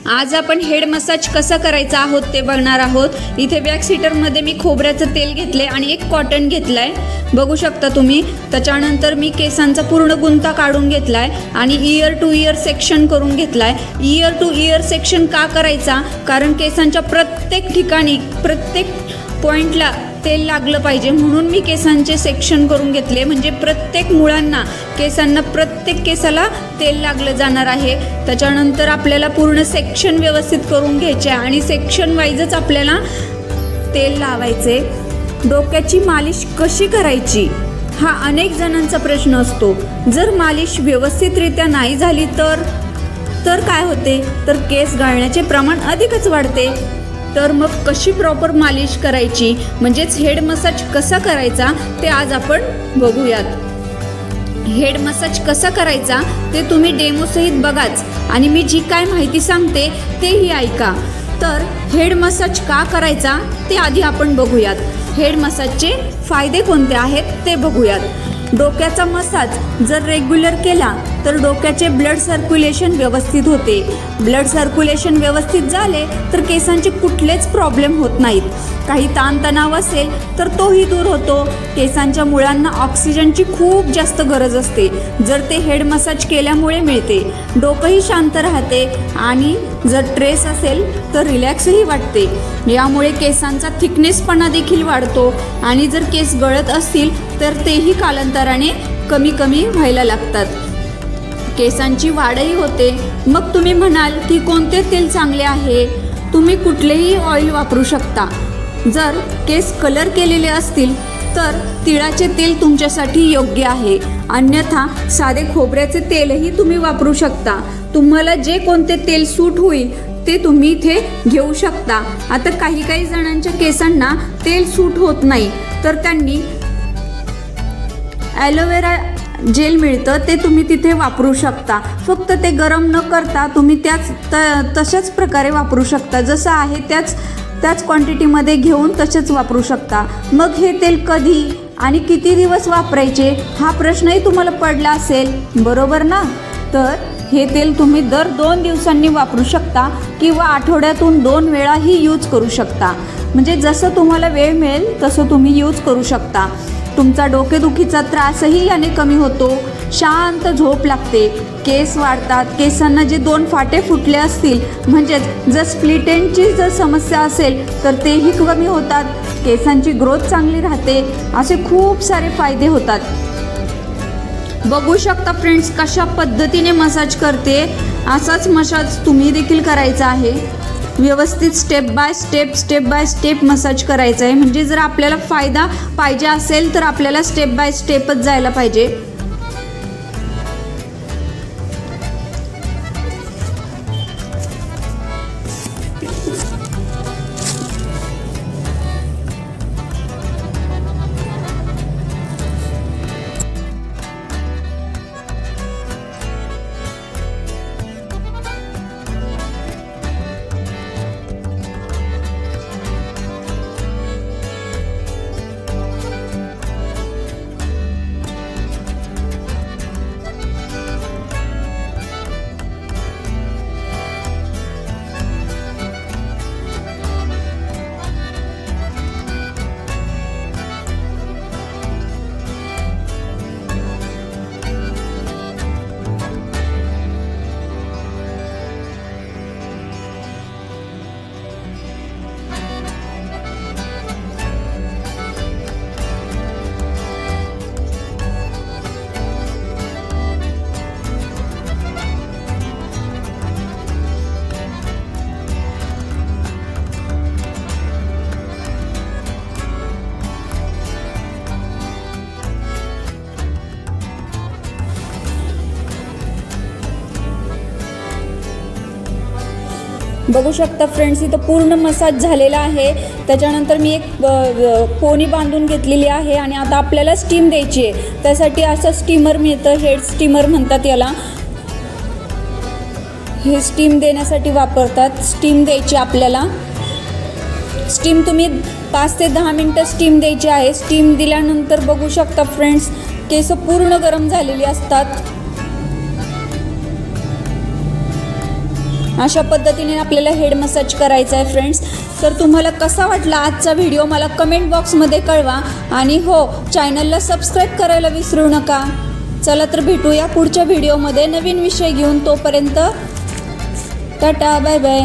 आज आपण head massage कसा करायचा आहोत ते बघणार आहोत। इथे बॅक सीटरमध्ये मी खोबऱ्याचं तेल घेतले आणि एक कॉटन घेतलाय, बघू शकता तुम्ही। त्याच्यानंतर मी केसांचा पूर्ण गुंता काढून घेतलाय आणि इयर टू इयर सेक्शन करून घेतलाय। इयर टू इयर सेक्शन का करायचा? कारण केसांच्या प्रत्येक ठिकाणी प्रत्येक पॉइंटला तेल लागलं पाहिजे, म्हणून मी केसांचे सेक्शन करून घेतले। म्हणजे प्रत्येक मुळांना केसांना प्रत्येक केसाला तेल लागलं जाणार आहे। त्याच्यानंतर आपल्याला पूर्ण सेक्शन व्यवस्थित करून घ्यायचे आणि सेक्शन वाईजच आपल्याला तेल लावायचे। डोक्याची मालिश कशी करायची हा अनेक जणांचा प्रश्न असतो। जर मालिश व्यवस्थितरित्या नाही झाली तर काय होते? तर केस गळण्याचे प्रमाण अधिकच वाढते। तर मग कशी प्रॉपर मालिश करायची, म्हणजेच हेड मसाज कसा करायचा ते आज आपण बघूयात। हेड मसाज कसा करायचा ते तुम्ही डेमोसहित बघाच आणि मी जी काय माहिती सांगते तेही ऐका। तर हेड मसाज का करायचा ते आधी आपण बघूयात। हेड मसाजचे फायदे कोणते आहेत ते बघूयात। डोक्याचा मसाज जर रेग्युलर केला तर डोक्याचे ब्लड सर्क्युलेशन व्यवस्थित होते। ब्लड सर्क्युलेशन व्यवस्थित झाले तर केसांचे कुठलेच प्रॉब्लेम होत नाहीत। काही ताणतणाव असेल तर तोही दूर होतो। केसांच्या मुळांना ऑक्सिजनची खूप जास्त गरज असते, जर ते हेड मसाज केल्यामुळे मिळते। डोकंही शांत राहते आणि जर ट्रेस असेल तर रिलॅक्सही वाटते। यामुळे केसांचा थिकनेसपणा देखील वाढतो आणि जर केस गळत असतील तर तेही कालांतराने कमी कमी व्हायला लागतात। केसांची वाढही होते। मग तुम्ही म्हणाल की कोणते तेल चांगले आहे? तुम्ही कुठलेही ऑइल वापरू शकता। जर केस कलर केलेले असतील तर तिळाचे तेल तुमच्यासाठी योग्य आहे, अन्यथा साधे खोबऱ्याचे तेलही तुम्ही वापरू शकता। तुम्हाला जे कोणते तेल सूट होईल ते तुम्ही इथे घेऊ शकता। आता काही जणांच्या केसांना तेल सूट होत नाही तर त्यांनी ॲलोवेरा जेल मिळतं, ते तुम्ही तिथे वापरू शकता। फक्त ते गरम न करता तुम्ही तशाच प्रकारे वापरू शकता, जसं आहे त्याच क्वांटिटीमध्ये घेऊन तसेच वापरू शकता। मग हे तेल कधी आणि किती दिवस वापरायचे हा प्रश्नही तुम्हाला पडला असेल, बरोबर ना? तर हे तेल तुम्ही दर 2 दिवसांनी वापरू शकता किंवा आठवड्यातून 2 वेळाही यूज करू शकता। म्हणजे जसं तुम्हाला वेळ मिळेल तसं तुम्ही यूज करू शकता। तुमचा डोकेदुखीचा त्रासही याने कमी होतो। शांत झोप लागते, केस वाढतात। केसांना जे 2 फाटे फुटले असतील, म्हणजेच जर स्प्लिट एंडची जर समस्या असेल तर तेही कमी होतात। केसांची ग्रोथ चांगली राहते। असे खूप सारे फायदे होतात। बघू शकता फ्रेंड्स कशा पद्धतीने मसाज करते। असाच मसाज तुम्ही देखील करायचा आहे। व्यवस्थित स्टेप बाय स्टेप मसाज करायचा आहे। म्हणजे जर आपल्याला फायदा पाहिजे असेल तर आपल्याला स्टेप बाय स्टेपच जायला पाहिजे। बघू शकता फ्रेंड्स इथं पूर्ण मसाज झालेला आहे। त्याच्यानंतर मी एक पोनी बांधून घेतलेली आहे आणि आता आपल्याला स्टीम द्यायची आहे। त्यासाठी असं स्टीमर मिळतं, हेड स्टीमर म्हणतात याला। हे स्टीम देण्यासाठी वापरतात। स्टीम द्यायची आपल्याला। स्टीम तुम्ही 5 ते 10 मिनटं स्टीम द्यायची आहे। स्टीम दिल्यानंतर बघू शकता फ्रेंड्स केस पूर्ण गरम झालेली असतात। अशा पद्धतीने आपल्याला हेड मसाज करायचा आहे फ्रेंड्स. तर तुम्हाला कसा वाटला आजचा व्हिडिओ मला कमेंट बॉक्समध्ये कळवा. आणि हो, चॅनलला सबस्क्राईब करायला विसरू नका. चला तर भेटूया पुढच्या व्हिडिओमध्ये नवीन विषय घेऊन. तोपर्यंत टाटा, बाय बाय.